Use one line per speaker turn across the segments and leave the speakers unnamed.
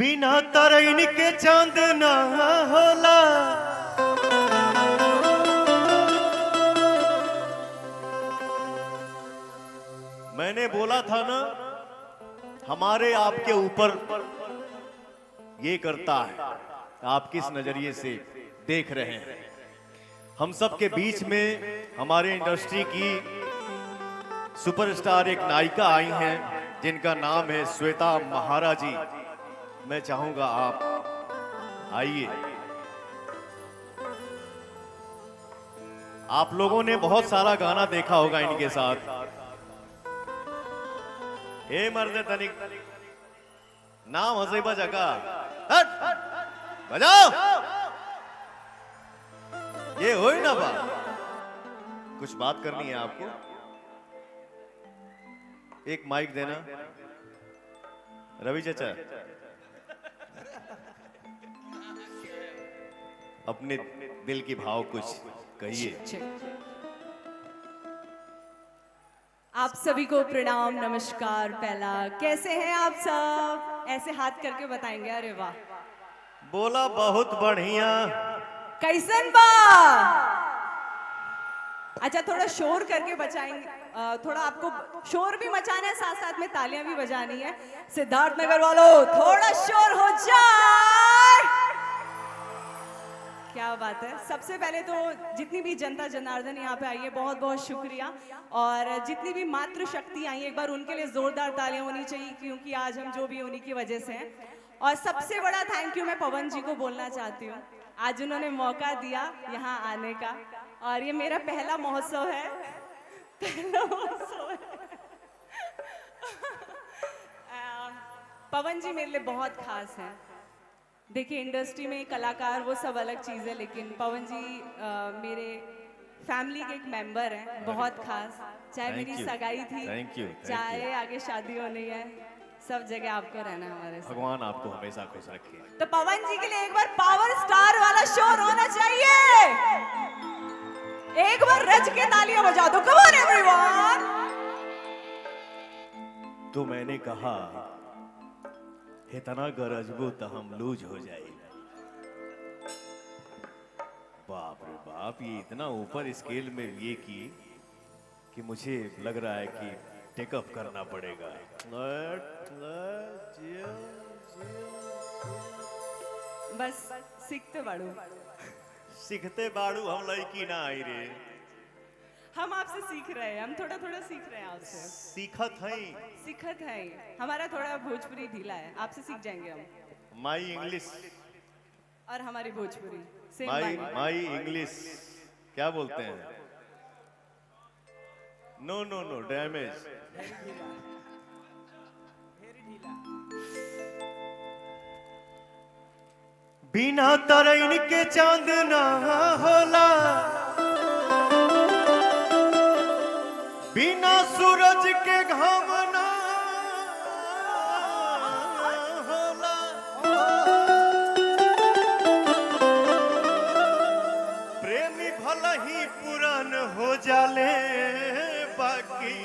बिना तरैन के चांद ना होला। मैंने बोला था ना, हमारे आपके ऊपर ये करता है, आप किस नजरिए से देख रहे हैं। हम सब के बीच में हमारे इंडस्ट्री की सुपरस्टार एक नायिका आई हैं जिनका नाम है श्वेता महाराजी। मैं चाहूंगा आप आइए। आप लोगों ने बहुत सारा गाना देखा होगा इनके साथ। हे मर्द तनिक नाम हसीबा जगह बजाओ। ये हो ही ना बात, कुछ बात करनी है आपको। एक माइक देना रवि चाचा। अपने दिल की भाव कुछ कहिए।
आप सभी को प्रणाम, नमस्कार। पहला कैसे हैं आप सब? ऐसे हाथ करके बताएंगे। अरे वाह,
बोला बहुत बढ़िया।
कैसन बा? अच्छा, थोड़ा शोर करके बचाएंगे। थोड़ा आपको शोर भी मचाना है, साथ साथ में तालियां भी बजानी है। सिद्धार्थ नगर वालों, थोड़ा शोर हो जाए। क्या बात है। सबसे पहले तो जितनी भी जनता जनार्दन यहाँ पे आई है, बहुत बहुत शुक्रिया। और जितनी भी मातृ शक्ति आई है, एक बार उनके लिए जोरदार तालियां होनी चाहिए, क्योंकि आज हम जो भी उन्हीं की वजह से हैं। और सबसे बड़ा थैंक यू मैं पवन जी को बोलना चाहती हूँ। आज उन्होंने मौका दिया यहाँ आने का, और ये मेरा पहला महोत्सव है। पहला महोत्सव है। पवन जी मेरे लिए बहुत खास हैं। देखिए, इंडस्ट्री में कलाकार वो सब अलग चीज़ है, लेकिन पवन जी मेरे फैमिली के एक मेंबर हैं, बहुत खास। चाहे मेरी सगाई थी, चाहे आगे शादी होनी है, सब जगह आपको रहना है हमारे साथ।
भगवान आपको हमेशा खुश रखे।
तो पवन जी के लिए एक बार पावर स्टार वाला शोर होना चाहिए। एक बार रज के तालियां बजा दो। Come on everyone.
तो मैंने कहा इतना गरजबो तो हम लूज हो जाए। बाप रे बाप, ये इतना ऊपर स्केल में ये की कि मुझे लग रहा है कि टेकअप करना पड़ेगा।
बस सीखते बाड़ू।
सीखते बाड़ू, हम लड़की ना आई रे।
हम आपसे सीख रहे हैं, हम थोड़ा थोड़ा सीख रहे हैं आपसे।
सीखत है,
सीखत है। हमारा थोड़ा भोजपुरी ढीला है, आपसे सीख जाएंगे हम।
माई इंग्लिश
और हमारी भोजपुरी
माई इंग्लिश क्या बोलते हैं? No no no damage. बिना तरैन के चांद ना होला, बिना सूरज के घाम ना होला। प्रेमी भला ही पुरान हो जाले, बाकी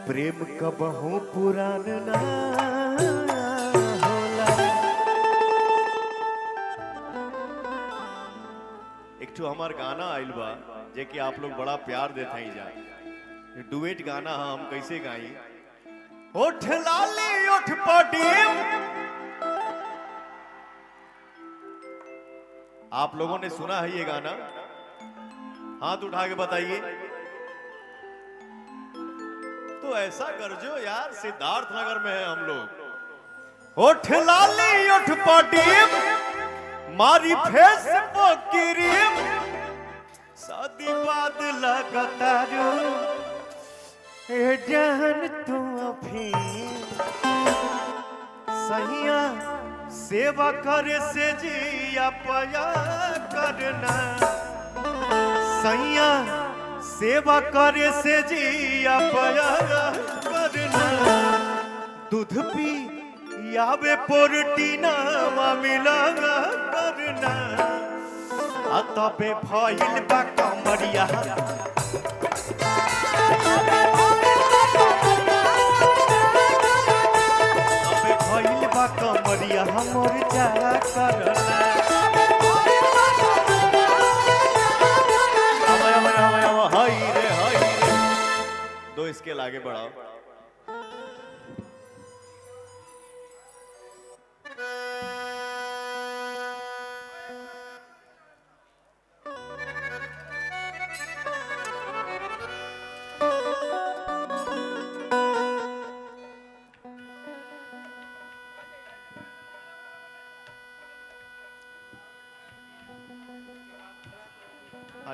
प्रेम कबहू पुरान ना होला। एक ठो हमार गाना आइल बा जे कि आप लोग बड़ा प्यार देते हैं। जा डुएट गाना हम कैसे गाई? ओठ लाली ओठ पाटी। आप लोगों ने सुना है ये गाना? हाथ उठा के बताइए। तो ऐसा गरजो यार, सिद्धार्थ नगर में है हम लोग। ओठ लाली ओठ पाटी, मारी फेस क्रीम, शादी बाद लगातार जान तू अभी। सैया सेवा करे से जिया पया करना, सैया सेवा करे से जिया पया करना। दूध पी यावे प्रोटीन मिला करना, तबे भइल बा कमरिया।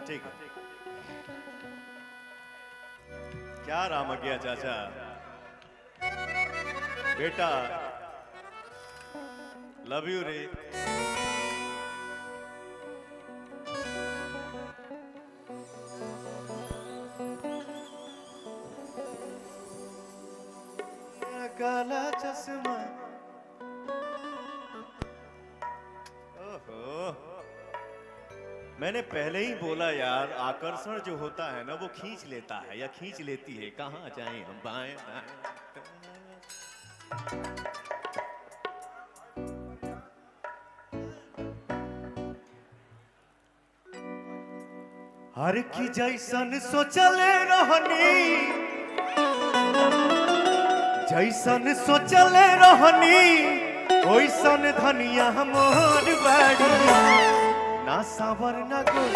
हाँ ठीक है। क्या रामज्ञा चाचा, बेटा लव यू रे। काला चश्मा, ओहो, मैंने पहले ही बोला यार, आकर्षण जो होता है ना वो खींच लेता है या खींच लेती है। कहाँ जाएं हम, बाएं बाएं। हर की जैसन सोचले रहनी, जैसन सोचले रहनी ओइसन धनिया मोर बाड़ी, ना सावर ना गोर।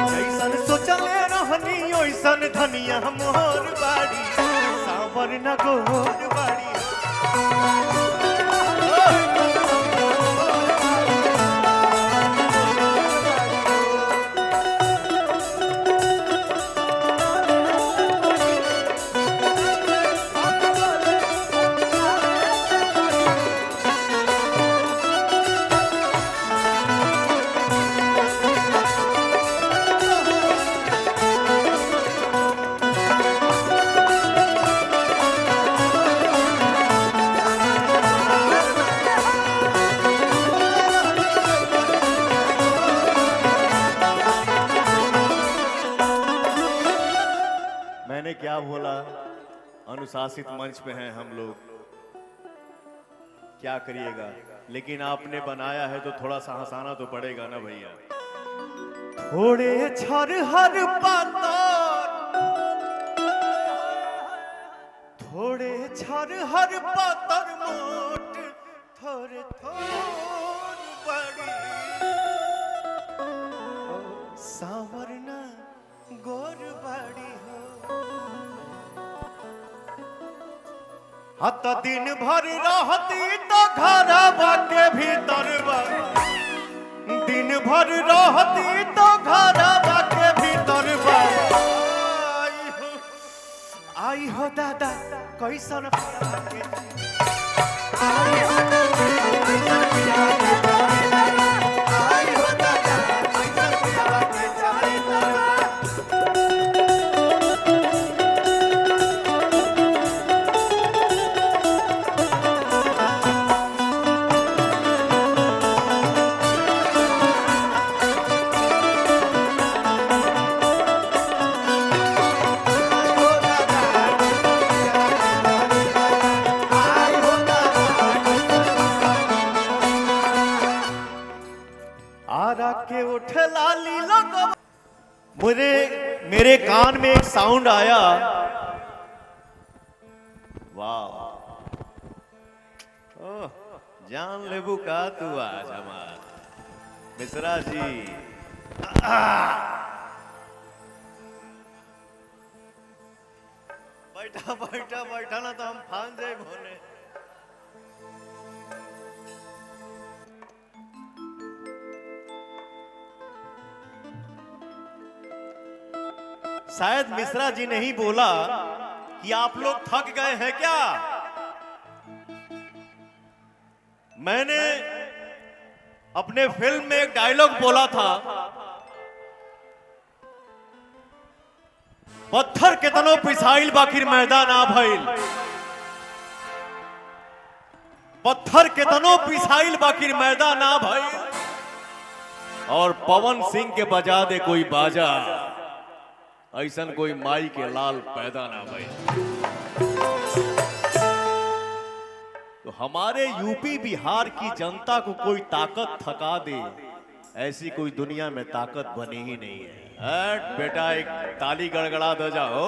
जैसन सोचले रहनी ओइसन धनिया मोर बाड़ी, सावर ना गोर बाड़ी। मैंने क्या बोला, अनुशासित मंच पे हैं हम लोग, क्या करिएगा, लेकिन आपने बनाया है तो थोड़ा सा हंसाना तो पड़ेगा ना भैया। थोड़े छरहर पातर, थोड़े छरहर पातर मोट, थोड़े थोड़ बड़ी, सावरना गोर बड़ी हो। हत दिन भर रहती तो घरवा के भीतर, दिन भर रहती तो घरवा के भीतर। आई हो दादा कैसन के उठे लाली लोगों। मेरे कान में एक साउंड आया, वाह, ओह, जान लेबू का तू आज हमार मिश्रा जी। बैठा बैठा बैठा ना तो हम फान जाए भोले। शायद मिश्रा जी ने ही बोला कि आप लोग थक गए हैं क्या। मैंने अपने फिल्म में एक डायलॉग बोला था, पत्थर केतनो पिसाइल बाकिर मैदान आ भइल, पत्थर केतनो पिसाइल बाकिर मैदान आ भइल, और पवन सिंह के बजा दे कोई बाजा, ऐसन कोई माई के लाल पैदा ना भई। तो हमारे यूपी बिहार की जनता को कोई ताकत थका दे, ऐसी कोई दुनिया में ताकत बनी ही नहीं है। बेटा एक ताली गड़गड़ा दो जाओ।